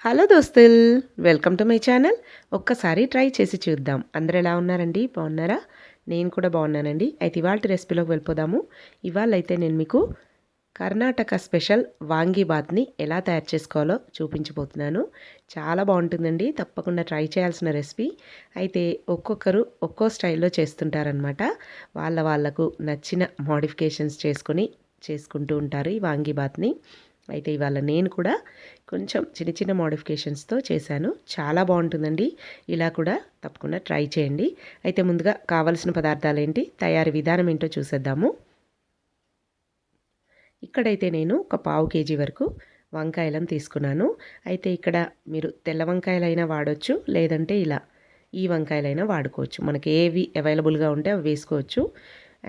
Hello దోస్తుల్, welcome to my channel. ఒక్కసారి try చేసి చూద్దాం. అందరూ ఎలా ఉన్నారండి? బాగున్నారా? నేను కూడా బాగున్నానండి. అయితే ఇవాల్టి రెసిపీలోకి వెళ్ళిపోదాము. ఇవాళైతే నేను మీకు కర్ణాటక స్పెషల్ వాంగీబాత్ని ఎలా తయారు చేసుకోవాలో చూపించబోతున్నాను. చాలా బాగుంటుందండి. తప్పకుండా ట్రై చేయాల్సిన రెసిపీ. అయితే ఒక్కొక్కరు ఒక్కో స్టైల్లో చేస్తుంటారనమాట. వాళ్ళకు నచ్చిన మోడిఫికేషన్స్ చేసుకుంటూ ఉంటారు ఈ వాంగీబాత్ని. అయితే ఇవాళ నేను కూడా కొంచెం చిన్న చిన్న మోడిఫికేషన్స్తో చేశాను. చాలా బాగుంటుందండి. ఇలా కూడా తప్పకుండా ట్రై చేయండి. అయితే ముందుగా కావలసిన పదార్థాలు ఏంటి, తయారీ విధానం ఏంటో చూసేద్దాము. ఇక్కడైతే నేను ఒక పావు కేజీ వరకు వంకాయలను తీసుకున్నాను. అయితే ఇక్కడ మీరు తెల్ల వంకాయలైనా వాడవచ్చు, లేదంటే ఇలా ఈ వంకాయలైనా వాడుకోవచ్చు. మనకి ఏవి అవైలబుల్గా ఉంటే అవి వేసుకోవచ్చు.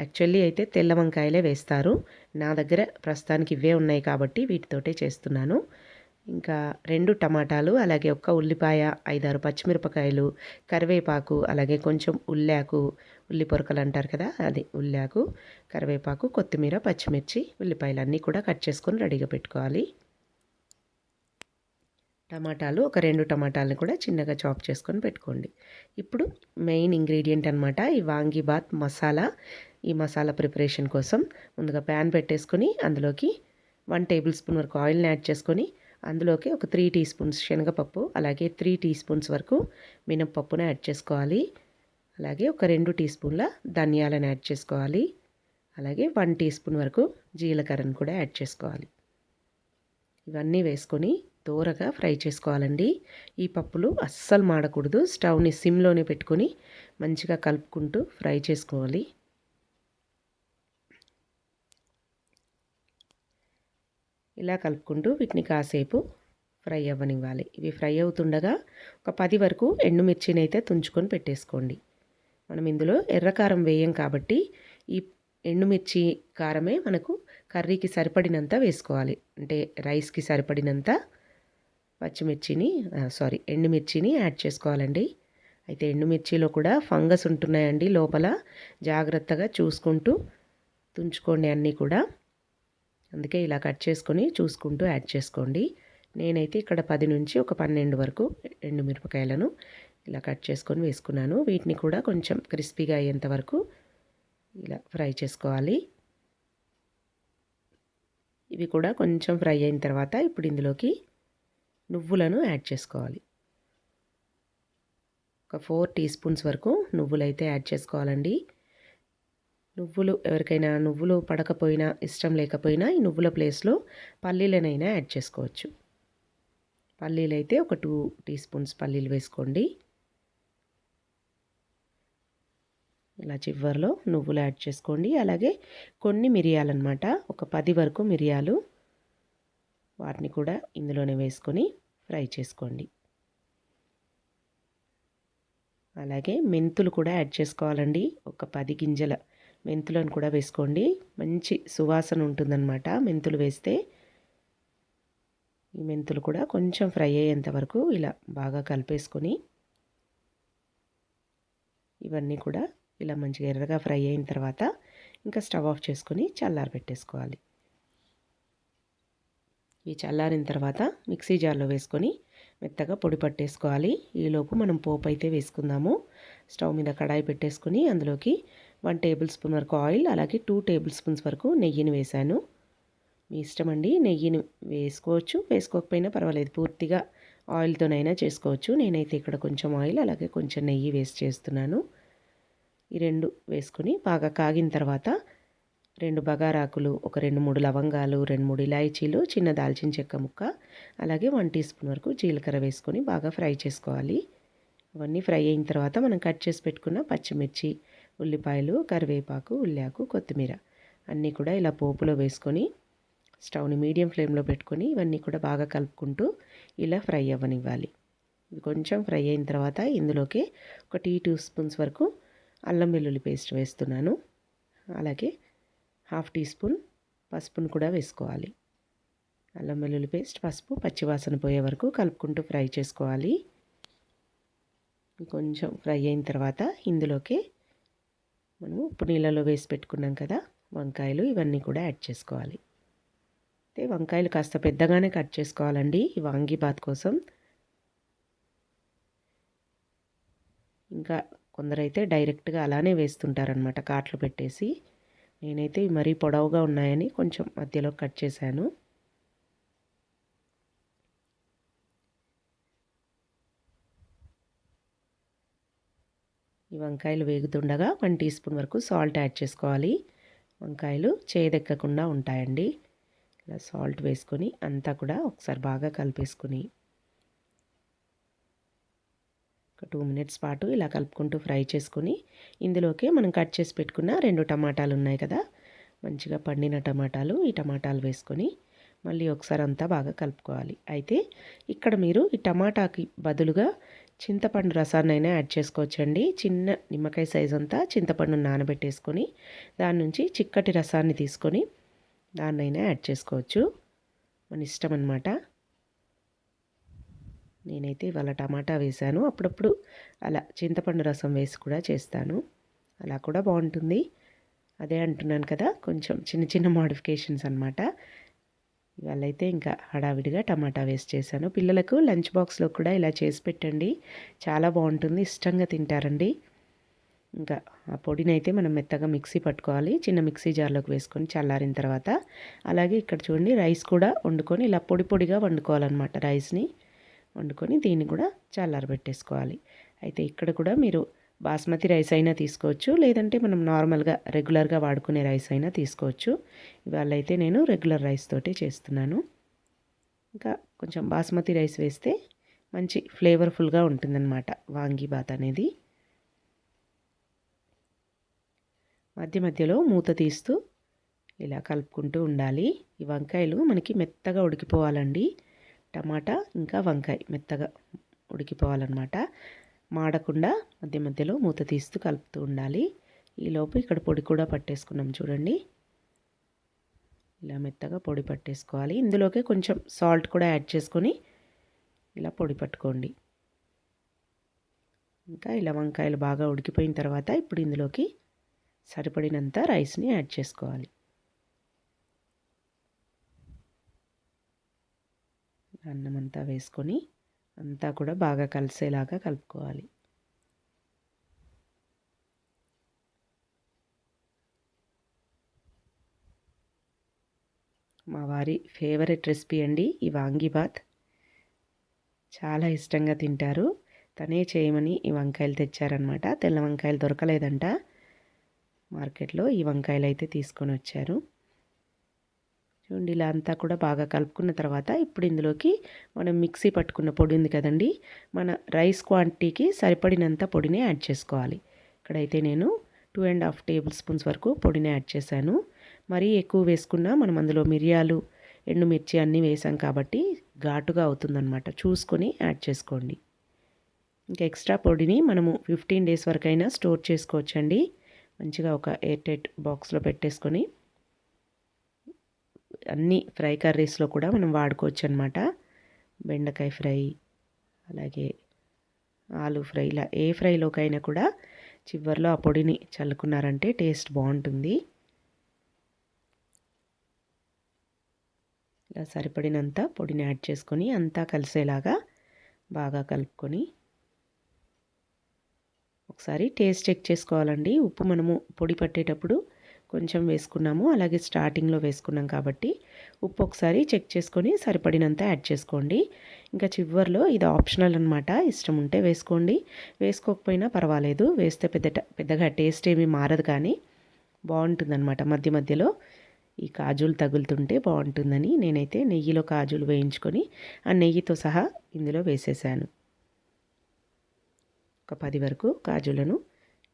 యాక్చువల్లీ అయితే తెల్ల వంకాయలే వేస్తారు. నా దగ్గర ప్రస్తుతానికి ఇవే ఉన్నాయి కాబట్టి వీటితోటే చేస్తున్నాను. ఇంకా 2 టమాటాలు, అలాగే ఒక్క ఉల్లిపాయ, 5-6 పచ్చిమిరపకాయలు, కరివేపాకు, అలాగే కొంచెం ఉల్లాకు, ఉల్లి పొరకలు అంటారు కదా, అది ఉల్లాకు, కరివేపాకు, కొత్తిమీర, పచ్చిమిర్చి, ఉల్లిపాయలు అన్నీ కూడా కట్ చేసుకొని రెడీగా పెట్టుకోవాలి. టమాటాలు ఒక 2 టమాటాలను కూడా చిన్నగా చాప్ చేసుకొని పెట్టుకోండి. ఇప్పుడు మెయిన్ ఇంగ్రీడియంట్ అనమాట ఈ వాంగీబాత్ మసాలా. ఈ మసాలా ప్రిపరేషన్ కోసం ముందుగా ప్యాన్ పెట్టేసుకొని అందులోకి 1 టేబుల్ స్పూన్ వరకు ఆయిల్ని యాడ్ చేసుకొని అందులోకి ఒక 3 టీ స్పూన్స్ శనగపప్పు, అలాగే 3 టీ స్పూన్స్ వరకు మినప్పప్పును యాడ్ చేసుకోవాలి. అలాగే ఒక 2 టీ స్పూన్ల ధనియాలను యాడ్ చేసుకోవాలి. అలాగే 1 టీ స్పూన్ వరకు జీలకర్రను కూడా యాడ్ చేసుకోవాలి. ఇవన్నీ వేసుకొని దూరగా ఫ్రై చేసుకోవాలండి. ఈ పప్పులు అస్సలు మాడకూడదు. స్టవ్ని సిమ్లోనే పెట్టుకొని మంచిగా కలుపుకుంటూ ఫ్రై చేసుకోవాలి. ఇలా కలుపుకుంటూ వీటిని కాసేపు ఫ్రై అవ్వనివ్వాలి. ఇవి ఫ్రై అవుతుండగా ఒక 10 వరకు ఎండుమిర్చిని అయితే తుంచుకొని పెట్టేసుకోండి. మనం ఇందులో ఎర్రకారం వేయం కాబట్టి ఈ ఎండుమిర్చి కారమే మనకు కర్రీకి సరిపడినంత వేసుకోవాలి. అంటే రైస్కి సరిపడినంత ఎండుమిర్చిని యాడ్ చేసుకోవాలండి. అయితే ఎండుమిర్చిలో కూడా ఫంగస్ ఉంటున్నాయండి లోపల. జాగ్రత్తగా చూసుకుంటూ తుంచుకోండి అన్నీ కూడా. అందుకే ఇలా కట్ చేసుకొని చూసుకుంటూ యాడ్ చేసుకోండి. నేనైతే ఇక్కడ 10 నుంచి ఒక 12 వరకు ఎండుమిరపకాయలను ఇలా కట్ చేసుకొని వేసుకున్నాను. వీటిని కూడా కొంచెం క్రిస్పీగా అయ్యేంత వరకు ఇలా ఫ్రై చేసుకోవాలి. ఇవి కూడా కొంచెం ఫ్రై అయిన తర్వాత ఇప్పుడు ఇందులోకి నువ్వులను యాడ్ చేసుకోవాలి. ఒక 4 టీ స్పూన్స్ వరకు నువ్వులైతే యాడ్ చేసుకోవాలండి. నువ్వులు ఎవరికైనా నువ్వులు పడకపోయినా, ఇష్టం లేకపోయినా ఈ నువ్వుల ప్లేస్లో పల్లీలనైనా యాడ్ చేసుకోవచ్చు. పల్లీలు అయితే ఒక 2 టీ స్పూన్స్ పల్లీలు వేసుకోండి. ఇలా చివర్లో నువ్వులు యాడ్ చేసుకోండి. అలాగే కొన్ని మిరియాలన్నమాట, ఒక 10 వరకు మిరియాలు, వాటిని కూడా ఇందులోనే వేసుకొని ఫ్రై చేసుకోండి. అలాగే మెంతులు కూడా యాడ్ చేసుకోవాలండి. ఒక 10 గింజల మెంతులను కూడా వేసుకోండి. మంచి సువాసన ఉంటుందన్నమాట మెంతులు వేస్తే. ఈ మెంతులు కూడా కొంచెం ఫ్రై అయ్యేంత వరకు ఇలా బాగా కలిపేసుకొని ఇవన్నీ కూడా ఇలా మంచిగా ఎర్రగా ఫ్రై అయిన తర్వాత ఇంకా స్టవ్ ఆఫ్ చేసుకొని చల్లారబెట్టేసుకోవాలి. ఈ చల్లారిన తర్వాత మిక్సీ జార్లో వేసుకొని మెత్తగా పొడి పట్టేసుకోవాలి. ఈలోపు మనం పోపు అయితే వేసుకుందాము. స్టవ్ మీద కడాయి పెట్టేసుకొని అందులోకి 1 టేబుల్ స్పూన్ వరకు ఆయిల్, అలాగే 2 టేబుల్ స్పూన్స్ వరకు నెయ్యిని వేశాను. మీ ఇష్టం అండి, నెయ్యిని వేసుకోవచ్చు, వేసుకోకపోయినా పర్వాలేదు. పూర్తిగా ఆయిల్తోనైనా చేసుకోవచ్చు. నేనైతే ఇక్కడ కొంచెం ఆయిల్, అలాగే కొంచెం నెయ్యి వేసి చేస్తున్నాను. ఈ 2 వేసుకొని బాగా కాగిన తర్వాత 2 బగారాకులు, ఒక 2-3 లవంగాలు, 2-3 ఇలాచీలు, చిన్న దాల్చిన చెక్క ముక్క, అలాగే 1 టీ స్పూన్ వరకు జీలకర్ర వేసుకొని బాగా ఫ్రై చేసుకోవాలి. అవన్నీ ఫ్రై అయిన తర్వాత మనం కట్ చేసి పెట్టుకున్న పచ్చిమిర్చి, ఉల్లిపాయలు, కరివేపాకు, ఉల్లాకు, కొత్తిమీర అన్నీ కూడా ఇలా పోపులో వేసుకొని స్టవ్ని మీడియం ఫ్లేమ్లో పెట్టుకొని ఇవన్నీ కూడా బాగా కలుపుకుంటూ ఇలా ఫ్రై అవ్వనివ్వాలి. ఇవి కొంచెం ఫ్రై అయిన తర్వాత ఇందులోకి ఒక 2 స్పూన్స్ వరకు అల్లం వెల్లుల్లి పేస్ట్ వేస్తున్నాను. అలాగే 1/2 టీ స్పూన్ పసుపును కూడా వేసుకోవాలి. అల్లం వెల్లుల్లి పేస్ట్, పసుపు పచ్చివాసన పోయే వరకు కలుపుకుంటూ ఫ్రై చేసుకోవాలి. కొంచెం ఫ్రై అయిన తర్వాత ఇందులోకి మనము ఉప్పు నీళ్ళలో వేసి పెట్టుకున్నాం కదా వంకాయలు, ఇవన్నీ కూడా యాడ్ చేసుకోవాలి. అయితే వంకాయలు కాస్త పెద్దగానే కట్ చేసుకోవాలండి ఈ వాంగీబాత్ కోసం. ఇంకా కొందరైతే డైరెక్ట్గా అలానే వేస్తుంటారనమాట కాట్లు పెట్టేసి. నేనైతే మరీ పొడవుగా ఉన్నాయని కొంచెం మధ్యలో కట్ చేశాను. ఈ వంకాయలు వేగుతుండగా 1 టీ స్పూన్ వరకు సాల్ట్ యాడ్ చేసుకోవాలి. వంకాయలు చేదెక్కకుండా ఉంటాయండి. ఇలా సాల్ట్ వేసుకొని అంతా కూడా ఒకసారి బాగా కలిపేసుకొని ఒక 2 మినిట్స్ పాటు ఇలా కలుపుకుంటూ ఫ్రై చేసుకొని ఇందులోకి మనం కట్ చేసి పెట్టుకున్న 2 టమాటాలు ఉన్నాయి కదా, మంచిగా పండిన టమాటాలు, ఈ టమాటాలు వేసుకొని మళ్ళీ ఒకసారి అంతా బాగా కలుపుకోవాలి. అయితే ఇక్కడ మీరు ఈ టమాటాకి బదులుగా చింతపండు రసాన్నైనా యాడ్ చేసుకోవచ్చండి. చిన్న నిమ్మకాయ సైజ్ అంతా చింతపండును నానబెట్టేసుకొని దాని నుంచి చిక్కటి రసాన్ని తీసుకొని దాన్నైనా యాడ్ చేసుకోవచ్చు, మన ఇష్టం అన్నమాట. నేనైతే ఇవాళ టమాటా వేశాను. అప్పుడప్పుడు అలా చింతపండు రసం వేసి కూడా చేస్తాను, అలా కూడా బాగుంటుంది. అదే అంటున్నాను కదా, కొంచెం చిన్న చిన్న మోడిఫికేషన్స్ అనమాట. ఇవాళైతే ఇంకా హడావిడిగా టమాటా వేస్ట్ చేశాను. పిల్లలకు లంచ్ బాక్స్లో కూడా ఇలా చేసి పెట్టండి, చాలా బాగుంటుంది, ఇష్టంగా తింటారండి. ఇంకా ఆ పొడిని అయితే మనం మెత్తగా మిక్సీ పట్టుకోవాలి. చిన్న మిక్సీ జార్లోకి వేసుకొని చల్లారిన తర్వాత, అలాగే ఇక్కడ చూడండి రైస్ కూడా వండుకొని ఇలా పొడి పొడిగా వండుకోవాలన్నమాట. రైస్ని వండుకొని దీన్ని కూడా చల్లారబెట్టేసుకోవాలి. అయితే ఇక్కడ కూడా మీరు బాస్మతి రైస్ అయినా తీసుకోవచ్చు, లేదంటే మనం నార్మల్గా రెగ్యులర్గా వాడుకునే రైస్ అయినా తీసుకోవచ్చు. ఇవాళ అయితే నేను రెగ్యులర్ రైస్ తోటే చేస్తున్నాను. ఇంకా కొంచెం బాస్మతి రైస్ వేస్తే మంచి ఫ్లేవర్ఫుల్గా ఉంటుందన్నమాట వాంగీబాత్ అనేది. మధ్య మధ్యలో మూత తీస్తూ ఇలా కలుపుకుంటూ ఉండాలి. ఈ వంకాయలు మనకి మెత్తగా ఉడికిపోవాలండి. టమాటా ఇంకా వంకాయ మెత్తగా ఉడికిపోవాలన్నమాట. మాడకుండా మధ్య మధ్యలో మూత తీస్తూ కలుపుతూ ఉండాలి. ఈలోపు ఇక్కడ పొడి కూడా పట్టేసుకున్నాం చూడండి. ఇలా మెత్తగా పొడి పట్టేసుకోవాలి. ఇందులోకే కొంచెం సాల్ట్ కూడా యాడ్ చేసుకొని ఇలా పొడి పట్టుకోండి. ఇంకా ఇలా వంకాయలు బాగా ఉడికిపోయిన తర్వాత ఇప్పుడు ఇందులోకి సరిపడినంత రైస్ని యాడ్ చేసుకోవాలి. అన్నం అంతా వేసుకొని అంతా కూడా బాగా కలిసేలాగా కలుపుకోవాలి. మా వారి ఫేవరెట్ రెసిపీ అండి ఈ వాంగీబాత్, చాలా ఇష్టంగా తింటారు. తనే చేయమని ఈ వంకాయలు తెచ్చారనమాట. తెల్ల వంకాయలు దొరకలేదంట మార్కెట్లో, ఈ వంకాయలు అయితే తీసుకొని వచ్చారు. చూడండి ఇలా అంతా కూడా బాగా కలుపుకున్న తర్వాత ఇప్పుడు ఇందులోకి మనం మిక్సీ పట్టుకున్న పొడి ఉంది కదండి, మన రైస్ క్వాంటిటీకి సరిపడినంత పొడిని యాడ్ చేసుకోవాలి. ఇక్కడైతే నేను 2.5 టేబుల్ స్పూన్స్ వరకు పొడిని యాడ్ చేశాను. మరీ ఎక్కువ వేసుకున్నా మనం అందులో మిరియాలు, ఎండుమిర్చి అన్నీ వేసాం కాబట్టి ఘాటుగా అవుతుందన్నమాట, చూసుకొని యాడ్ చేసుకోండి. ఇంకా ఎక్స్ట్రా పొడిని మనము 15 డేస్ వరకైనా స్టోర్ చేసుకోవచ్చండి. మంచిగా ఒక ఎయిర్ టైట్ బాక్స్లో పెట్టేసుకొని అన్ని ఫ్రై కర్రీస్లో కూడా మనం వాడుకోవచ్చు అనమాట. బెండకాయ ఫ్రై, అలాగే ఆలు ఫ్రై, ఇలా ఏ ఫ్రైలోకైనా కూడా చివర్లో ఆ పొడిని చల్లుకున్నారంటే టేస్ట్ బాగుంటుంది. ఇలా సరిపడినంత పొడిని యాడ్ చేసుకొని అంతా కలిసేలాగా బాగా కలుపుకొని ఒకసారి టేస్ట్ చెక్ చేసుకోవాలండి. ఉప్పు మనము పొడి పట్టేటప్పుడు కొంచెం వేసుకున్నాము, అలాగే స్టార్టింగ్లో వేసుకున్నాం కాబట్టి ఉప్పు ఒకసారి చెక్ చేసుకొని సరిపడినంత యాడ్ చేసుకోండి. ఇంకా చివర్లో ఇది ఆప్షనల్ అనమాట, ఇష్టం ఉంటే వేసుకోండి, వేసుకోకపోయినా పర్వాలేదు. వేస్తే పెద్దగా టేస్ట్ ఏమీ మారదు, కానీ బాగుంటుందన్నమాట. మధ్య మధ్యలో ఈ కాజులు తగులుతుంటే బాగుంటుందని నేనైతే నెయ్యిలో కాజులు వేయించుకొని ఆ నెయ్యితో సహా ఇందులో వేసేసాను. ఒక 10 వరకు కాజులను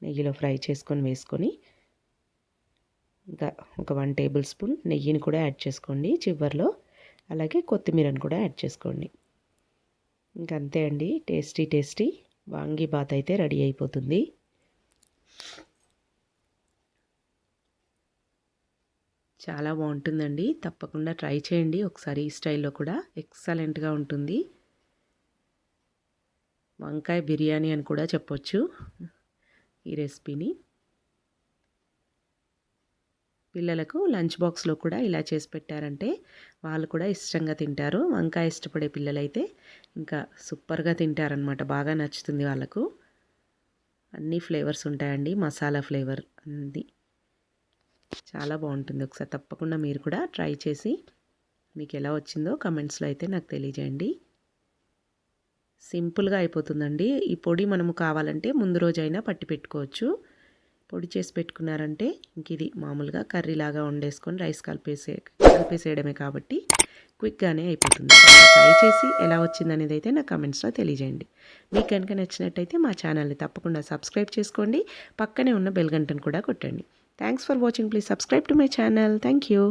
నెయ్యిలో ఫ్రై చేసుకొని వేసుకొని ఇంకా ఒక 1 టేబుల్ స్పూన్ నెయ్యిని కూడా యాడ్ చేసుకోండి చివర్లో, అలాగే కొత్తిమీరని కూడా యాడ్ చేసుకోండి. ఇంకా అంతే అండి, టేస్టీ వాంగీబాత్ అయితే రెడీ అయిపోతుంది. చాలా బాగుంటుందండి, తప్పకుండా ట్రై చేయండి ఒకసారి. ఈ స్టైల్లో కూడా ఎక్సలెంట్గా ఉంటుంది. వంకాయ బిర్యానీ అని కూడా చెప్పొచ్చు ఈ రెసిపీని. పిల్లలకు లంచ్ బాక్స్లో కూడా ఇలా చేసి పెట్టారంటే వాళ్ళు కూడా ఇష్టంగా తింటారు. వంకాయ ఇష్టపడే పిల్లలైతే ఇంకా సూపర్గా తింటారనమాట, బాగా నచ్చుతుంది వాళ్ళకు. అన్ని ఫ్లేవర్స్ ఉంటాయండి, మసాలా ఫ్లేవర్ అన్నీ చాలా బాగుంటుంది. ఒకసారి తప్పకుండా మీరు కూడా ట్రై చేసి మీకు ఎలా వచ్చిందో కమెంట్స్లో అయితే నాకు తెలియజేయండి. సింపుల్గా అయిపోతుందండి. ఈ పొడి మనము కావాలంటే ముందు రోజైనా పట్టి పొడి చేసి పెట్టుకున్నారంటే ఇంక ఇది మామూలుగా కర్రీలాగా వండేసుకొని రైస్ కలిపేసేయడమే కాబట్టి క్విక్గానే అయిపోతుంది. ట్రై చేసి ఎలా వచ్చిందనేది అయితే నా కమెంట్స్లో తెలియజేయండి. మీకు కనుక నచ్చినట్టయితే మా ఛానల్ని తప్పకుండా సబ్స్క్రైబ్ చేసుకోండి. పక్కనే ఉన్న బెల్ గంటను కూడా కొట్టండి. Thanks for watching. Please subscribe to my channel. Thank you.